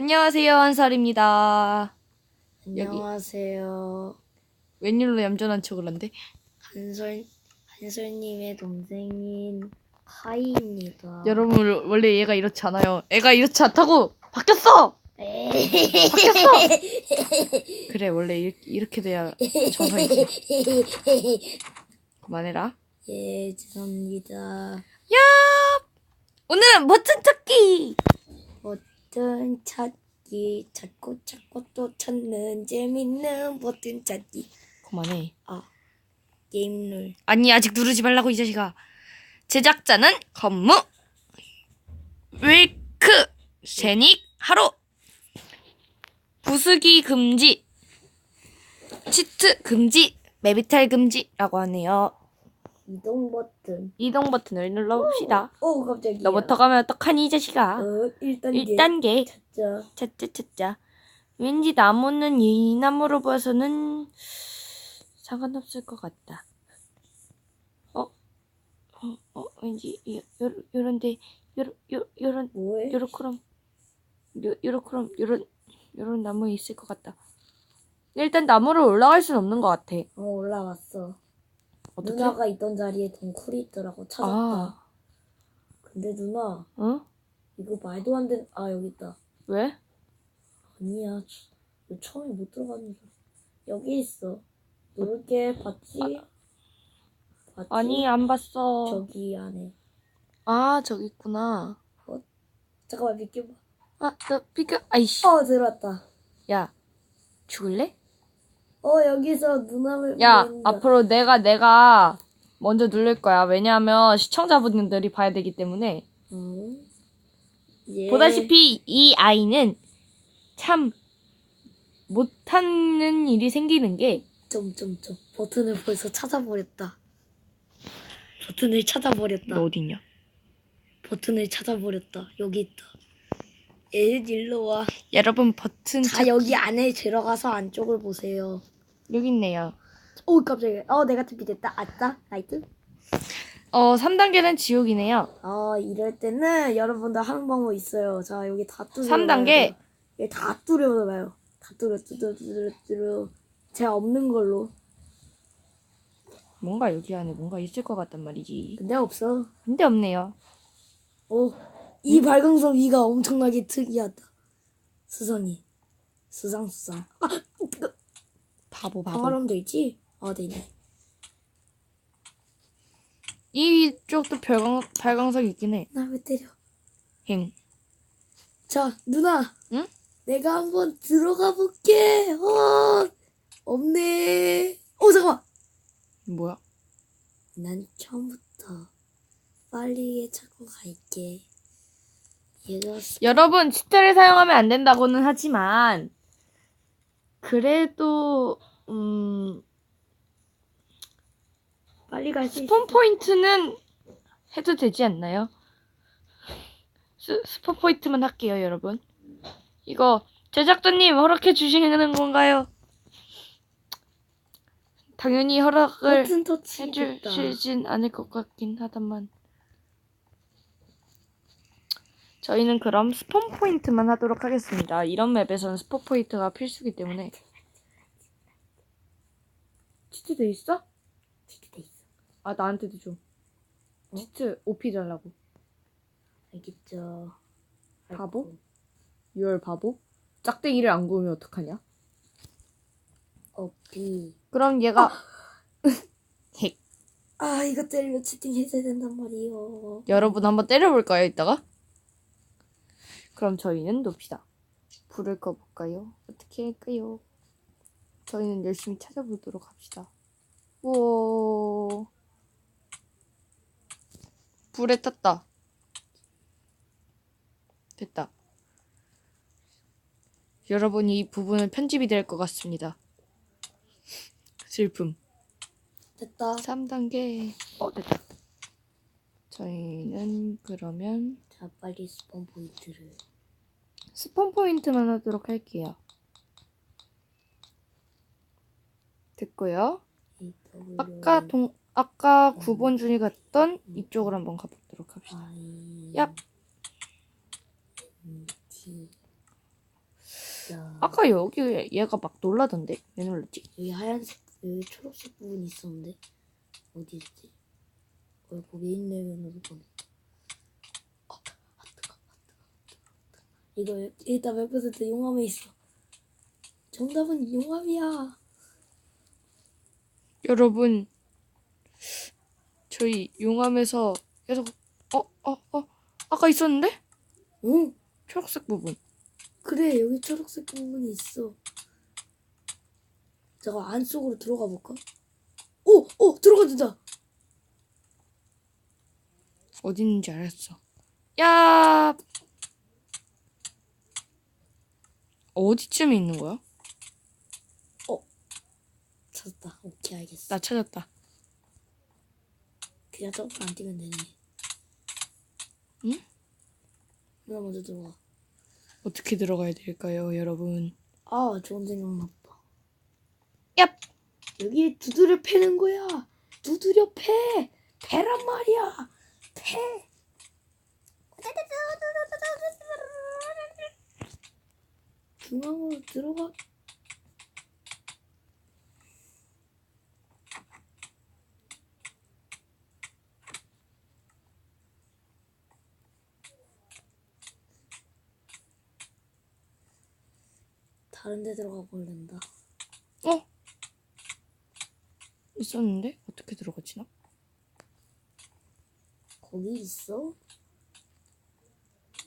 안녕하세요, 한살입니다. 안녕하세요. 웬일로 얌전한 척을 한대? 한솔님의 동생인 카이입니다. 여러분, 원래 얘가 이렇지 않아요. 애가 이렇지 않다고! 바뀌었어! 바뀌었어! 그래, 원래 이렇게 돼야 정상이지. 그만해라. 예, 죄송합니다. 야! 오늘은 버튼 찾기! 버튼 찾기, 찾고 또 찾는 재밌는 버튼 찾기. 그만해. 게임룰. 아니, 아직 누르지 말라고, 이 자식아. 제작자는 건무, 윌크, 제닉, 하루. 부수기 금지, 치트 금지, 맵이탈 금지라고 하네요. 이동 버튼. 이동 버튼을 눌러봅시다. 오, 깜짝이야. 너부터 가면 어떡하니, 이 자식아. 1단계. 1단계. 찾자. 왠지 나무는 이 나무로 봐서는 상관없을 것 같다. 왠지 요런데 요런 뭐해? 요런 나무에 있을 것 같다. 일단 나무로 올라갈 순 없는 것 같아. 올라갔어. 어떻게? 누나가 있던 자리에 덩쿨이 있더라고. 찾았다. 근데 누나, 응? 이거 말도 안 되는. 여기 있다. 왜? 아니야. 너 처음에 못 들어가는 줄. 여기 있어. 누를게. 봤지? 봤지? 아니, 안 봤어. 저기 안에. 저기 있구나. 잠깐만, 비켜봐. 너 비켜. 아이씨. 들어왔다. 야, 죽을래? 여기서 누나를 야, 보낸다. 앞으로 내가 먼저 누를 거야. 왜냐하면 시청자분들이 봐야 되기 때문에. 예. 보다시피 이 아이는 참 못하는 일이 생기는 게 버튼을 벌써 찾아버렸다. 버튼을 찾아버렸다. 너 어딨냐? 버튼을 찾아버렸다. 여기 있다. 얘 일로 와. 여러분 버튼 여기 안에 들어가서 안쪽을 보세요. 여기 있네요. 오, 깜짝이야. 내가 준비됐다. 아싸, 나이트. 3단계는 지옥이네요. 이럴 때는 여러분들 하는 방법 있어요. 자, 여기 다 뚫려. 3단계. 여기 다 뚫려봐요. 다 뚫려. 제가 없는 걸로. 뭔가 여기 안에 뭔가 있을 것 같단 말이지. 근데 없어. 근데 없네요. 이 발광석 위가 엄청나게 특이하다. 수상해. 수상. 바보. 방아름 돼 있지? 되네. 이쪽도 발광석 있긴 해. 나 왜 때려? 행. 자, 누나. 응? 내가 한번 들어가 볼게. 없네. 잠깐만. 뭐야? 난 처음부터 빨리 찾고 갈게. 여러분 치트를 사용하면 안 된다고는 하지만 그래도 빨리 갈 수 있어. 스폰 포인트는 해도 되지 않나요? 스폰 포인트만 할게요, 여러분. 이거 제작자님 허락해 주시는 건가요? 당연히 허락을 버튼 터치 해주시진 않을 것 같긴 하다만 저희는 그럼 스폰 포인트만 하도록 하겠습니다. 이런 맵에서는 스폰 포인트가 필수기 때문에. 치트 돼 있어? 치트 돼 있어. 나한테도 줘. 치트 OP 달라고. 알겠죠. 바보? 6월 바보? 짝대기를 안 구우면 어떡하냐? OP. 그럼 얘가 핵. 이거 때리면 채팅 해줘야 된단 말이에요. 여러분 한번 때려볼까요, 이따가? 그럼 저희는 놉시다. 불을 꺼볼까요? 어떻게 할까요? 저희는 열심히 찾아보도록 합시다. 우와. 불에 탔다. 됐다. 여러분 이 부분은 편집이 될 것 같습니다. 슬픔. 됐다. 3단계. 됐다. 저희는 그러면 자, 빨리 스폰 포인트를. 스폰 포인트만 하도록 할게요. 됐고요. 아까 9번 준이 갔던 이쪽으로 한번 가보도록 합시다. 얍. 자, 아까 여기 얘가 막 놀라던데 왜 놀랐지? 여기 하얀색, 여기 초록색 부분이 있었는데 어디 있지? 거기 있네. 면으로 보내. 이거 일단 100% 용암에 있어. 정답은 용암이야. 여러분 저희 용암에서 계속 아까 있었는데? 응, 초록색 부분. 그래. 여기 초록색 부분이 있어. 잠깐 안쪽으로 들어가 볼까? 들어가진다. 어디 있는지 알았어. 야 어디쯤에 있는 거야? 찾았다. 오케이, 알겠어. 나 찾았다. 그냥 점프 안 뛰면 되네. 응? 누나 먼저 들어가. 어떻게 들어가야 될까요, 여러분? 아, 좋은 생각 났다. 얍! 여기 두드려 패는 거야. 두드려 패. 패란 말이야. 패. 중앙으로 들어가. 다른 데 들어가 볼랜다. 어? 있었는데? 어떻게 들어가지 나? 거기 있어?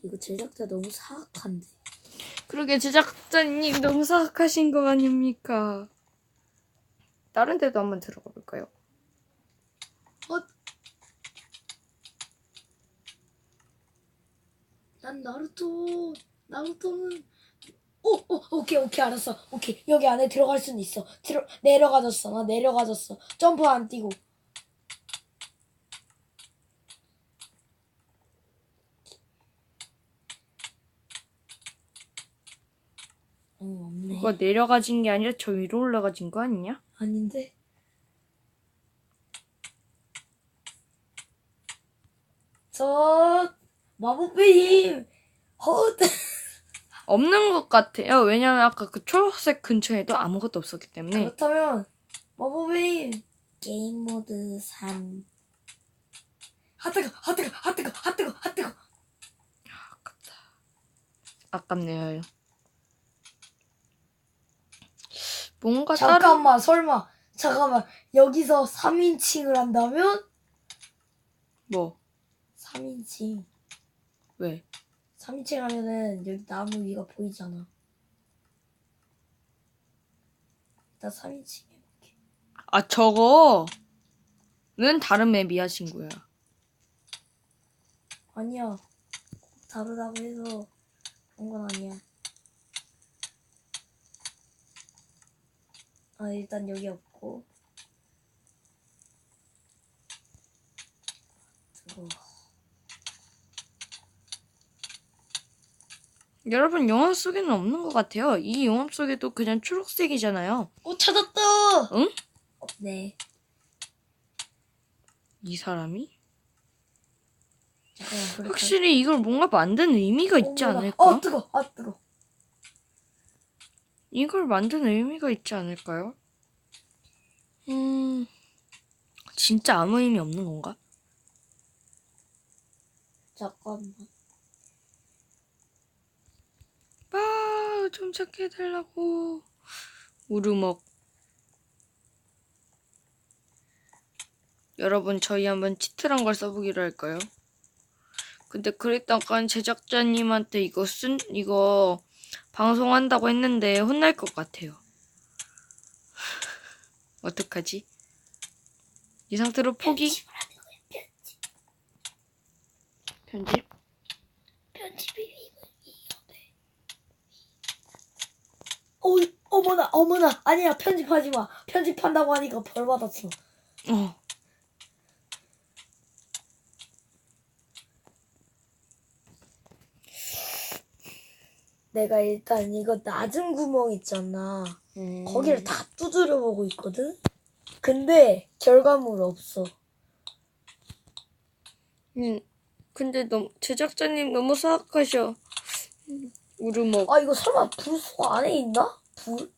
이거 제작자 너무 사악한데. 그러게 제작자님 너무 사악하신 거 아닙니까? 다른 데도 한번 들어가 볼까요? 난 나루토는 오케이 알았어. 오케이 여기 안에 들어갈 수는 있어. 내려가졌어. 나 내려가졌어. 점프 안 뛰고. 없네. 그거 내려가진 게 아니라 저 위로 올라가진 거 아니냐? 아닌데. 저 마법의 힘 헛. 없는 것 같아요. 왜냐면 아까 그 초록색 근처에도 아무것도 없었기 때문에. 그렇다면 마법의 힘 게임 모드 3. 핫뜨거. 아깝네요. 뭔가 다른 잠깐만 여기서 3인칭을 한다면 뭐 3인칭 왜? 3인칭 하면은 여기 나무 위가 보이잖아. 일단 3인칭 해볼게. 아 저거는 다른 맵이야 친구야. 아니야 꼭 다르다고 해서 그런 건 아니야. 일단 여기 없고 여러분 용암 속에는 없는 것 같아요. 이 용암 속에도 그냥 초록색이잖아요. 찾았다. 응? 네. 이 사람이? 잠깐만, 확실히 이걸 뭔가 만드는 의미가 있지 않을까? 뜨거. 뜨거. 이걸 만드는 의미가 있지 않을까요? 진짜 아무 의미 없는 건가? 잠깐만. 좀 찾게 해달라고. 우르먹. 여러분 저희 한번 치트란 걸 써보기로 할까요? 근데 그랬다간 제작자님한테 이거 방송한다고 했는데 혼날 것 같아요. 어떡하지? 이 상태로 포기? 편집? 편집이 위험해. 어머나. 아니야, 편집하지 마. 편집한다고 하니까 벌 받았어. 내가 일단 이거 낮은 구멍 있잖아. 거기를 다 두드려 보고 있거든? 근데 결과물 없어. 근데 제작자님 너무 사악하셔. 우르먹. 아 이거 설마 불소가 안에 있나? 불?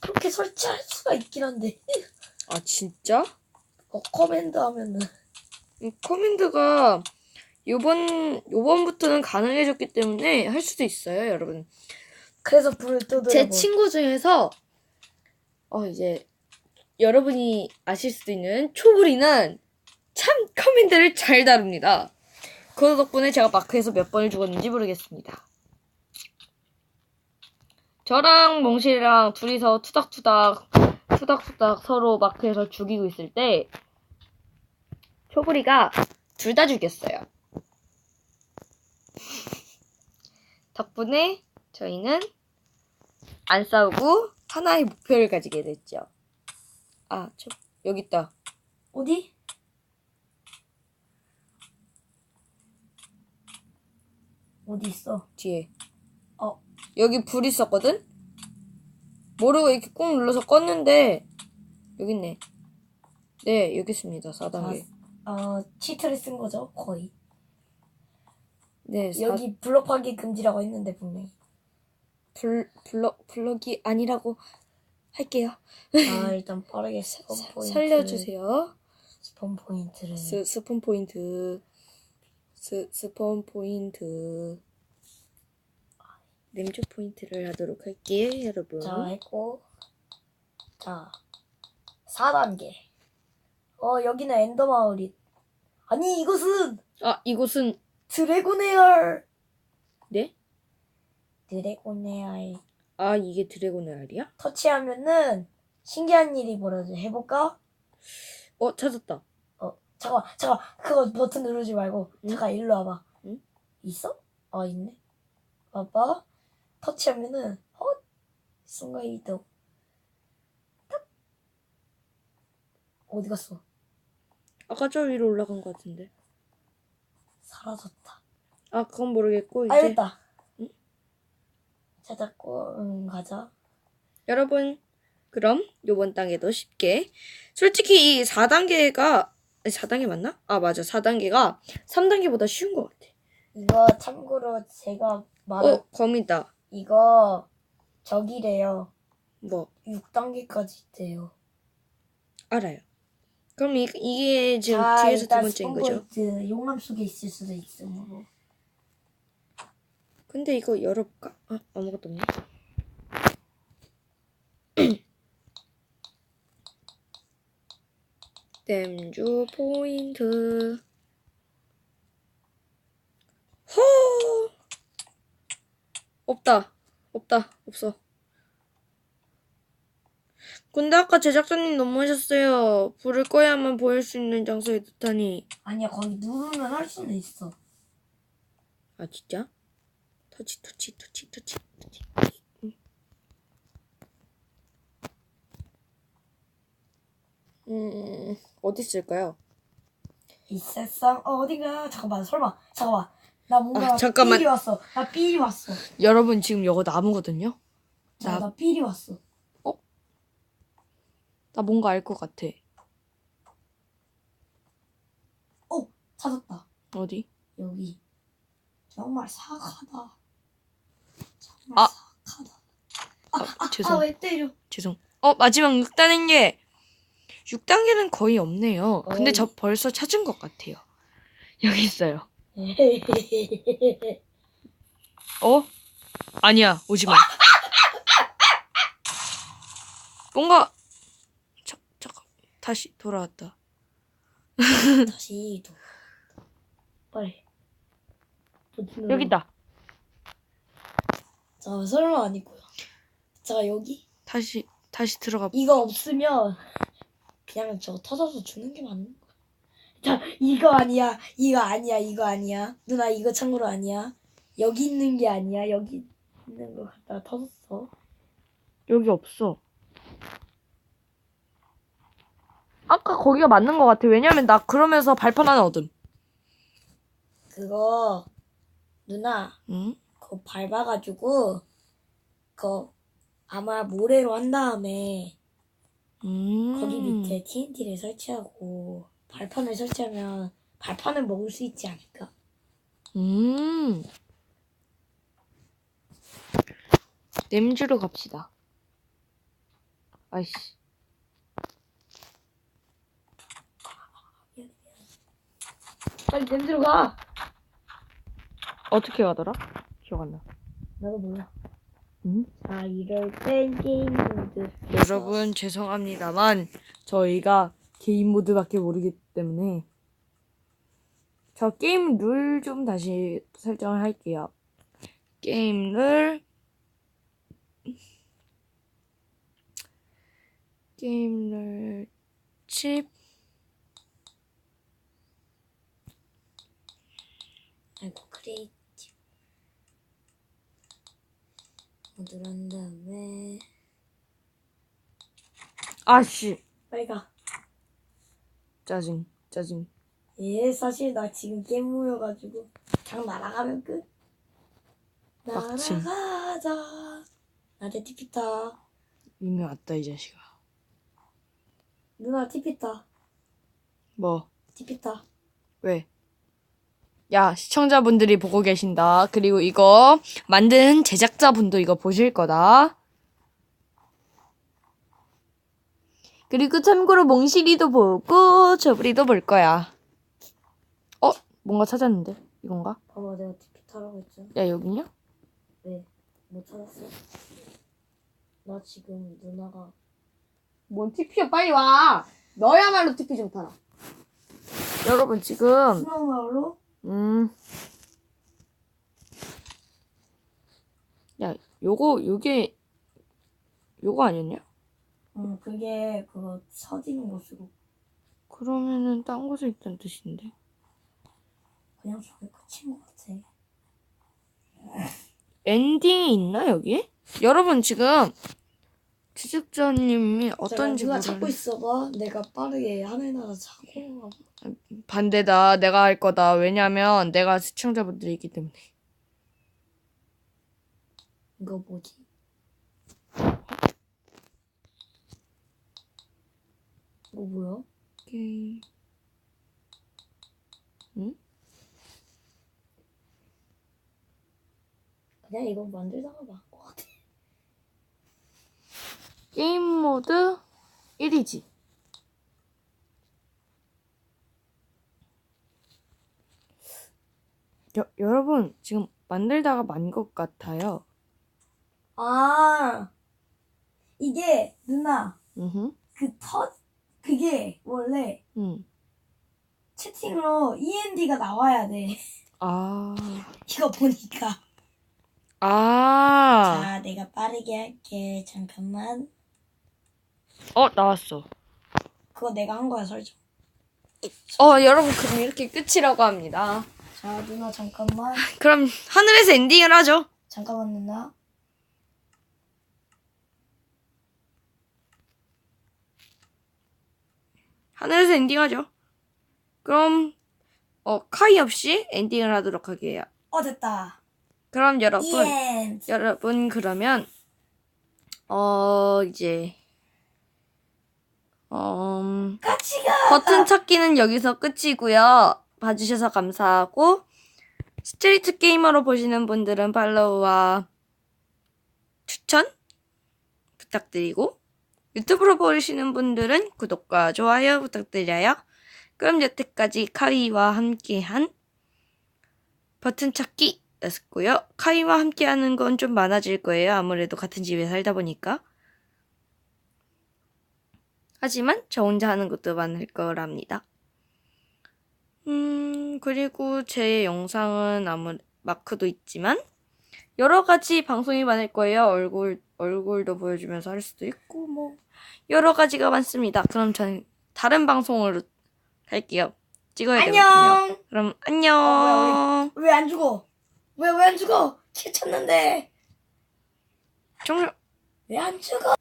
그렇게 설치할 수가 있긴 한데. 아 진짜? 커맨드 하면은. 커맨드가 요번부터는 가능해졌기 때문에 할 수도 있어요, 여러분. 그래서 불을 끄더라고. 제 친구 중에서 이제 여러분이 아실 수도 있는 초불이는 참 커맨드를 잘 다룹니다. 그 덕분에 제가 마크에서 몇 번을 죽었는지 모르겠습니다. 저랑 몽실이랑 둘이서 투닥투닥 서로 마크에서 죽이고 있을 때 초불이가 둘 다 죽였어요. 덕분에 저희는 안 싸우고 하나의 목표를 가지게 됐죠. 여기 있다. 어디? 어디 있어? 뒤에. 여기 불 있었거든? 모르고 이렇게 꾹 눌러서 껐는데 여기 있네. 네, 여기 있습니다. 4단계. 치트를 쓴 거죠, 거의. 네, 여기 블록하기 금지라고 했는데 분명히. 블럭이 아니라고 할게요. 일단 빠르게 스폰 포인트. 살려주세요. 스폰 포인트를. 스폰 포인트. 스폰 포인트. 냄주 포인트를 하도록 할게요, 여러분. 자, 했고. 자, 4단계. 여기는 엔더 마을이. 아니, 이것은 이곳은 드래곤 에알. 네? 드래곤 에알. 이게 드래곤의 알이야? 터치하면은 신기한 일이 벌어져. 해볼까? 찾았다. 잠깐. 그거 버튼 누르지 말고. 응? 잠깐, 일로 와봐. 응? 있어? 있네. 봐봐. 터치하면은, 순간 이동. 딱. 어디 갔어? 아까 저 위로 올라간 것 같은데. 사라졌다. 그건 모르겠고 이제. 됐다. 응? 찾았고, 가자. 여러분, 그럼 요번 단계도 쉽게. 솔직히 이 4단계가 4단계 맞나? 맞아. 4단계가 3단계보다 쉬운 것 같아. 이거 참고로 제가 말한 검이다. 이거 저기래요. 뭐 6단계까지 있대요. 알아요. 그럼 이게 지금 자, 뒤에서 두 일단 번째인 거죠? 스폰포인트 용암 속에 있을 수도 있으므로. 근데 이거 열어볼까? 아무것도 없네. 댐주 포인트. 허! 없어. 근데 아까 제작자님 너무하셨어요. 불을 꺼야만 보일 수 있는 장소에 넣다니. 아니야, 거기 누르면 할 수는 있어. 진짜? 터치. 어디 있을까요? 이 세상 어디가? 잠깐만. 나 뭔가 잠깐만. 삘이 왔어. 나 삘이 왔어. 여러분 지금 이거 나무거든요? 나 삘이 왔어. 나 뭔가 알 것 같아. 찾았다. 어디? 여기. 정말 사악하다. 죄송. 왜 때려? 죄송. 마지막 6단계는 거의 없네요. 근데 저 벌써 찾은 것 같아요. 여기 있어요. 아니야, 오지 마. 뭔가 잠깐 다시 돌아왔다. 다시 빨리. 여기 있다. 자, 설마 아니고요. 자, 여기. 다시 들어가. 이거 없으면 그냥 저거 터져서 주는 게 맞는 거야. 자, 이거 아니야. 누나 이거 참고로 아니야. 여기 있는 게 아니야. 여기 있는 거 갖다 터졌어. 여기 없어. 아까 거기가 맞는 것 같아. 왜냐면 나 그러면서 발판 하나 얻음. 그거 누나 응? 그거 밟아가지고 그거 아마 모래로 한 다음에 거기 밑에 TNT를 설치하고 발판을 설치하면 발판을 먹을 수 있지 않을까? 냄주로 갑시다. 아이씨. 빨리 냄새로 가. 어떻게 가더라? 기억 안 나. 나도 몰라. 응? 자, 이럴 땐 게임 모드. 여러분 죄송합니다만 저희가 게임 모드밖에 모르기 때문에 저 게임 룰 좀 다시 설정을 할게요. 게임 룰 칩 아이고, 크리에이티브 모드를 한 다음에 아씨 빨리 가. 짜증 예, 사실 나 지금 게임 모여가지고 그냥 날아가면 끝. 빡침. 날아가자. 나한테 TP 타. 이미 왔다 이 자식아. 누나 TP 타. 뭐 TP 타. 왜? 야, 시청자분들이 보고 계신다. 그리고 이거 만든 제작자분도 이거 보실 거다. 그리고 참고로 몽실이도 보고 저브리도 볼 거야. 뭔가 찾았는데? 이건가? 봐봐, 내가 TP 타라고 했잖아. 야, 여기냐? 왜? 못 찾았어? 나 지금 누나가 뭔 TP야, 빨리 와! 너야말로 TP 좀 타라. 여러분, 지금, 누나 말로? 야, 요거 아니었냐? 응, 그게 그거 서지는 곳으로 그러면은 딴 곳에 있다는 뜻인데. 그냥 저게 끝인 것 같아. 엔딩이 있나, 여기? 여러분, 지금, 지식자님이 어떤지 누나 모르는 찾고 있어봐. 내가 빠르게 하늘나라 찾고 반대다. 내가 할 거다. 왜냐면 내가 시청자분들이 있기 때문에. 이거 뭐지? 이거 뭐야? 게임. 응? 그냥 이거 만들다가 막 것 같아. 게임 모드 1이지. 여러분 지금 만들다가 만 것 같아요. 아, 이게 누나 그게 원래 응. 채팅으로 END가 나와야 돼. 아. 이거 보니까. 아. 자, 내가 빠르게 할게. 잠깐만. 나왔어. 그거 내가 한 거야, 설정. 여러분 그럼 이렇게 끝이라고 합니다. 자, 누나 잠깐만. 그럼 하늘에서 엔딩을 하죠. 잠깐만, 누나. 하늘에서 엔딩하죠. 그럼 카이 없이 엔딩을 하도록 할게요. 됐다. 그럼 EN. 여러분 그러면 이제 같이 가. 버튼 찾기는 여기서 끝이고요. 봐주셔서 감사하고 스트리트 게이머로 보시는 분들은 팔로우와 추천 부탁드리고 유튜브로 보시는 분들은 구독과 좋아요 부탁드려요. 그럼 여태까지 카이와 함께한 버튼 찾기였고요. 카이와 함께하는 건 좀 많아질 거예요. 아무래도 같은 집에 살다 보니까. 하지만 저 혼자 하는 것도 많을 거랍니다. 그리고 제 영상은 마크도 있지만 여러 가지 방송이 많을 거예요. 얼굴도 보여주면서 할 수도 있고 뭐 여러 가지가 많습니다. 그럼 저는 다른 방송으로 갈게요. 찍어야 되거든요. 안녕. 그럼 안녕. 왜 안 죽어? 왜 안 죽어? 킬 쳤는데. 정말 왜 안 죽어?